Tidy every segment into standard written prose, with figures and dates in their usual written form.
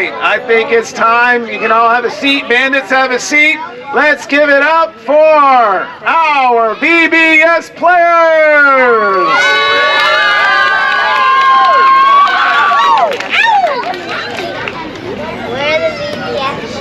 right, I think it's time. You can all have a seat. Bandits, have a seat. Let's give it up for our VBS players. Where are the VBS?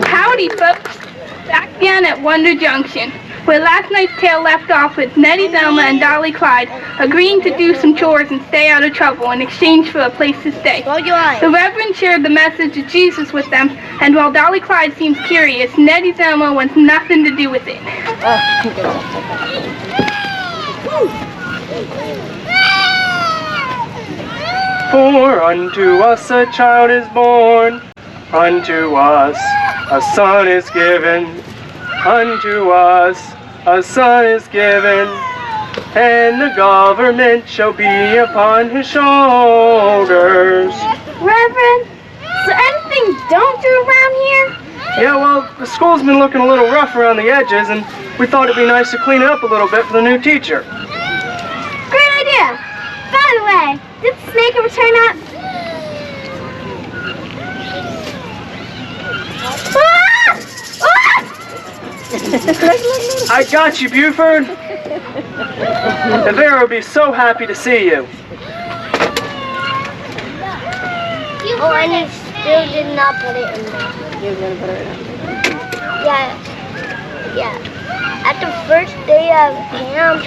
Howdy, folks. Back again at Wonder Junction, where last night's tale left off with Nettie, Thelma, and Dolly Clyde agreeing to do some chores and stay out of trouble in exchange for a place to stay. The Reverend shared the message of Jesus with them, and while Dolly Clyde seems curious, Nettie Thelma wants nothing to do with it. For unto us a child is born, unto us a son is given, unto us a son is given, and the government shall be upon his shoulders. Reverend, is there anything don't do around here? Yeah, well, the school's been looking a little rough around the edges, and we thought it'd be nice to clean it up a little bit for the new teacher. Great idea. By the way, did the snake ever turn up? I got you, Buford. The Vera will be so happy to see you. Oh, and he still did not put it in there. You're gonna put it in. Yeah. At the first day of camp,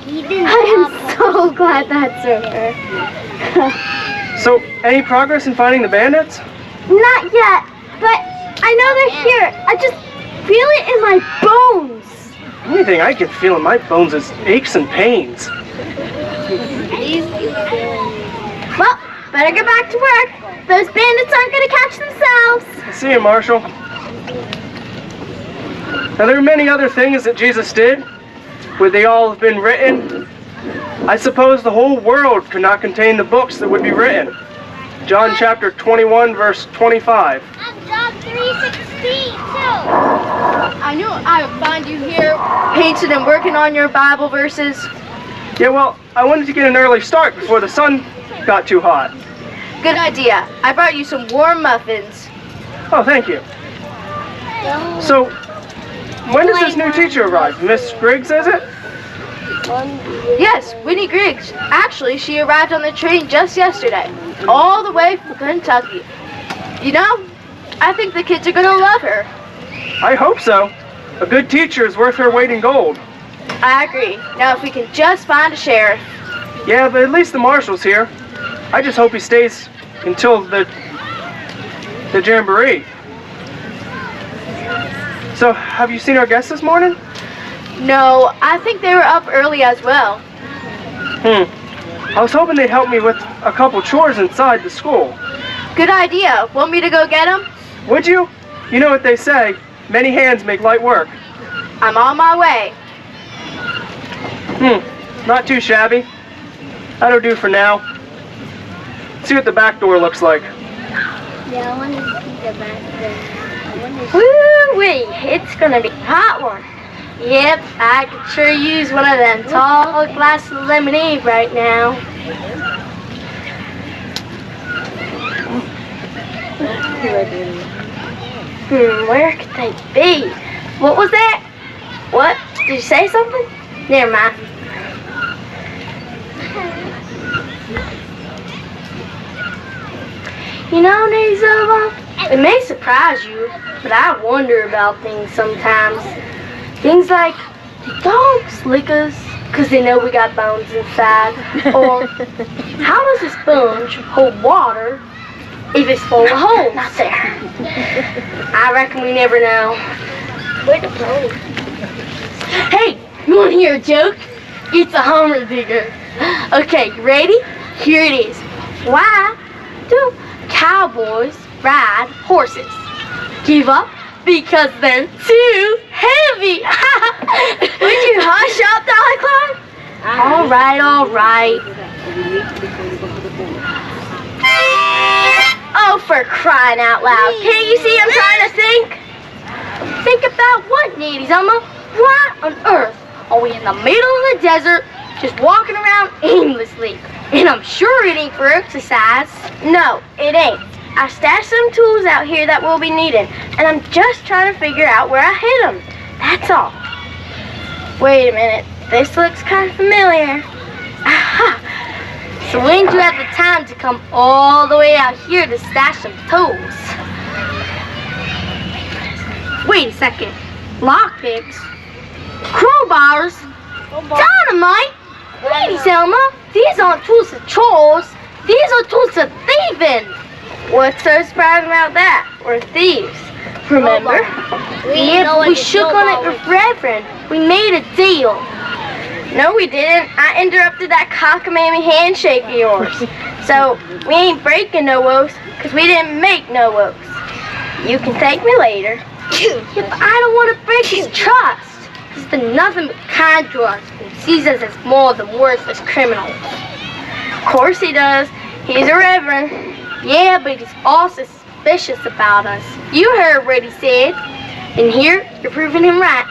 he didn't. I am so glad that's over. So, any progress in finding the bandits? Not yet, but I know they're here. I just feel it in my bones. The only thing I can feel in my bones is aches and pains. Well, better get back to work. Those bandits aren't going to catch themselves. See you, Marshall. Now, there are many other things that Jesus did. Would they all have been written? I suppose the whole world could not contain the books that would be written. John chapter 21, verse 25. And John 3:16 too. I knew I would find you here, painted and working on your Bible verses. Yeah, well, I wanted to get an early start before the sun got too hot. Good idea. I brought you some warm muffins. Oh, thank you. So, when does this new teacher arrive? Miss Griggs, is it? Yes, Winnie Griggs. Actually, she arrived on the train just yesterday, all the way from Kentucky. You know, I think the kids are gonna love her. I hope so. A good teacher is worth her weight in gold. I agree. Now, if we can just find a sheriff. Yeah, but at least the marshal's here. I just hope he stays until the jamboree. So, have you seen our guests this morning? No, I think they were up early as well. I was hoping they'd help me with a couple chores inside the school. Good idea. Want me to go get them? Would you? You know what they say, many hands make light work. I'm on my way. Not too shabby. That'll do for now. See what the back door looks like. Yeah, I want to see the back there. Woo-wee, it's gonna be a hot one. Yep, I could sure use one of them tall glasses of lemonade right now. Where could they be? What was that? What? Did you say something? Never mind. You know, Nazova, it may surprise you, but I wonder about things sometimes. Things like, do dogs lick us because they know we got bones inside? Or, how does a sponge hold water if it's full of holes? Not there. I reckon we never know. Where the bones? Hey, you want to hear a joke? It's a Hummer digger. Okay, you ready? Here it is. Why do cowboys ride horses? Give up? Because they're too heavy. Would you hush up, Dolly Clyde? All right, all right. Oh, for crying out loud. Can't you see I'm trying to think? Think about what, Nanny Zelma? Why on earth are we in the middle of the desert just walking around aimlessly? And I'm sure it ain't for exercise. No, it ain't. I stashed some tools out here that we'll be needing, and I'm just trying to figure out where I hid them. That's all. Wait a minute. This looks kind of familiar. Aha! So when did you have the time to come all the way out here to stash some tools? Wait a second. Lockpicks? Crowbars? Dynamite? Lady Selma, these aren't tools to chores. These are tools to thieving. What's so surprising about that? We're thieves. Remember? We shook on it with Reverend. We made a deal. No, we didn't. I interrupted that cockamamie handshake of yours. So, we ain't breaking no oaths, because we didn't make no oaths. You can thank me later. Yeah, but I don't want to break his trust. He's been nothing but kind to us and sees us as more than worthless criminals. Of course he does. He's a reverend. Yeah, but he's also suspicious about us. You heard what he said. And here, you're proving him right.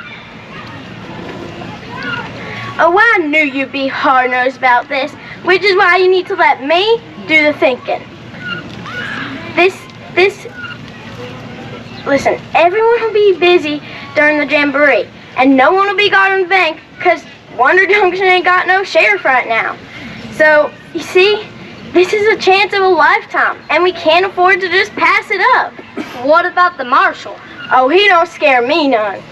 Oh, I knew you'd be hard-nosed about this, which is why you need to let me do the thinking. Listen, everyone will be busy during the jamboree, and no one will be guarding the bank, because Wonder Junction ain't got no sheriff right now. So, you see, this is a chance of a lifetime, and we can't afford to just pass it up. What about the marshal? Oh, he don't scare me none.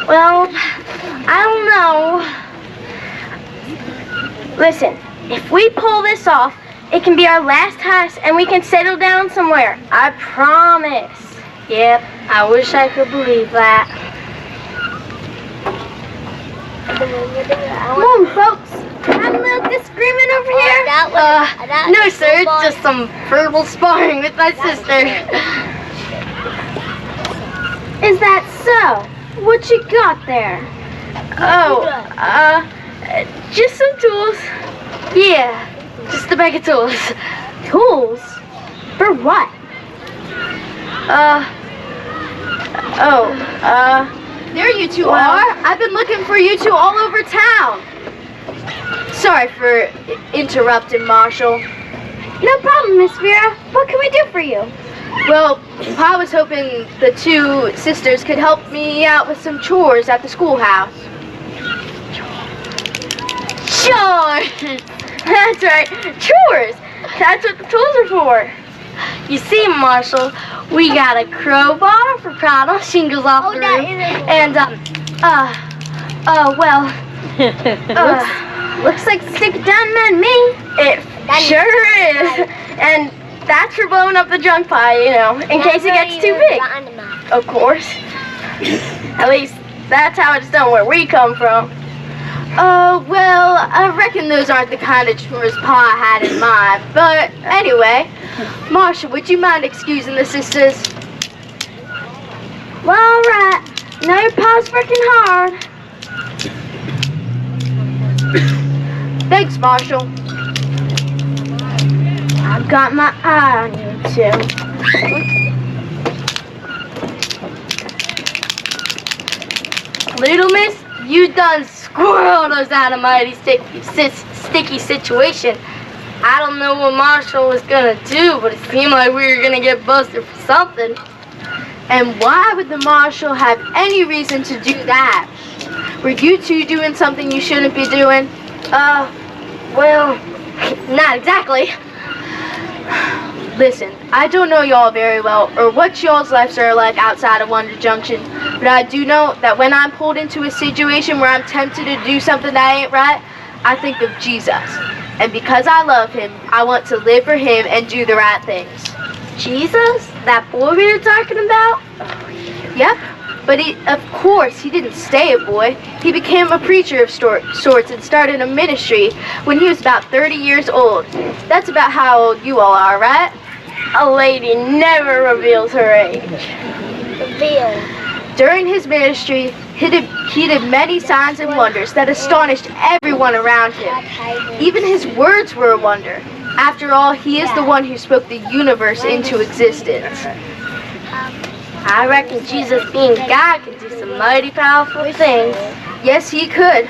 Well, I don't know. Listen, if we pull this off, it can be our last heist and we can settle down somewhere. I promise. Yep, I wish I could believe that. Come on, folks. Have a little disagreement over here? No, sir. Just some verbal sparring with my sister. Is that so? What you got there? Oh, just some tools. Yeah, just a bag of tools. Tools? For what? There you two are. I've been looking for you two all over town. Sorry for interrupting, Marshall. No problem, Miss Vera. What can we do for you? Well, I was hoping the two sisters could help me out with some chores at the schoolhouse. Sure. That's right. Chores. That's what the tools are for. You see, Marshall, we got a crowbar for prying all shingles off the roof. And, looks like stick it down man me. It sure is. And that's for blowing up the junk pile, you know, in case it gets too big. Of course. At least that's how it's done where we come from. Well, I reckon those aren't the kind of chores Pa had in mind. But anyway, Marsha, would you mind excusing the sisters? Well, all right. Now your Pa's working hard. Thanks, Marshall. I've got my eye on you, too. Little miss, you done squirreled us out of mighty sticky situation. I don't know what Marshall was gonna do, but it seemed like we were gonna get busted for something. And why would the Marshal have any reason to do that? Were you two doing something you shouldn't be doing? Well, not exactly. Listen, I don't know y'all very well, or what y'all's lives are like outside of Wonder Junction, but I do know that when I'm pulled into a situation where I'm tempted to do something that ain't right, I think of Jesus. And because I love him, I want to live for him and do the right things. Jesus? That boy we were talking about? Yep. But of course, he didn't stay a boy. He became a preacher of sorts and started a ministry when he was about 30 years old. That's about how old you all are, right? A lady never reveals her age. During his ministry, he did many signs and wonders that astonished everyone around him. Even his words were a wonder. After all, he is the one who spoke the universe into existence. I reckon Jesus being God could do some mighty powerful things. Yes, he could.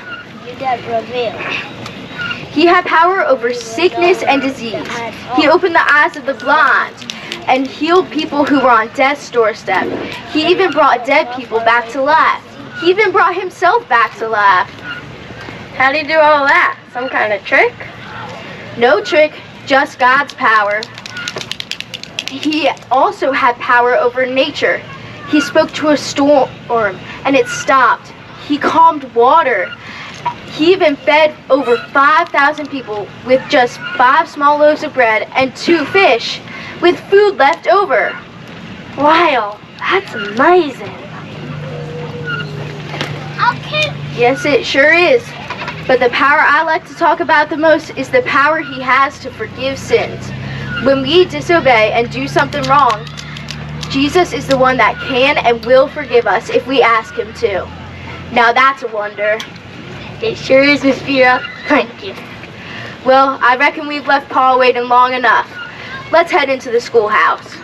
He had power over sickness and disease. He opened the eyes of the blind and healed people who were on death's doorstep. He even brought dead people back to life. He even brought himself back to life. How did he do all that? Some kind of trick? No trick, just God's power. He also had power over nature. He spoke to a storm and it stopped. He calmed water. He even fed over 5,000 people with just 5 small loaves of bread and 2 fish with food left over. Wow, that's amazing. Yes, it sure is. But the power I like to talk about the most is the power he has to forgive sins. When we disobey and do something wrong, Jesus is the one that can and will forgive us if we ask him to. Now that's a wonder. It sure is, Miss Vera. Thank you. Well, I reckon we've left Paul waiting long enough. Let's head into the schoolhouse.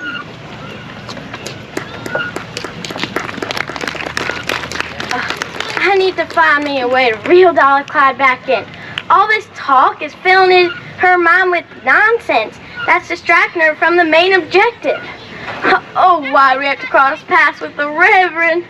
I need to find me a way to reel Dolly Clyde back in. All this talk is filling her mind with nonsense. That's distracting her from the main objective. Oh, why do we have to cross paths with the Reverend?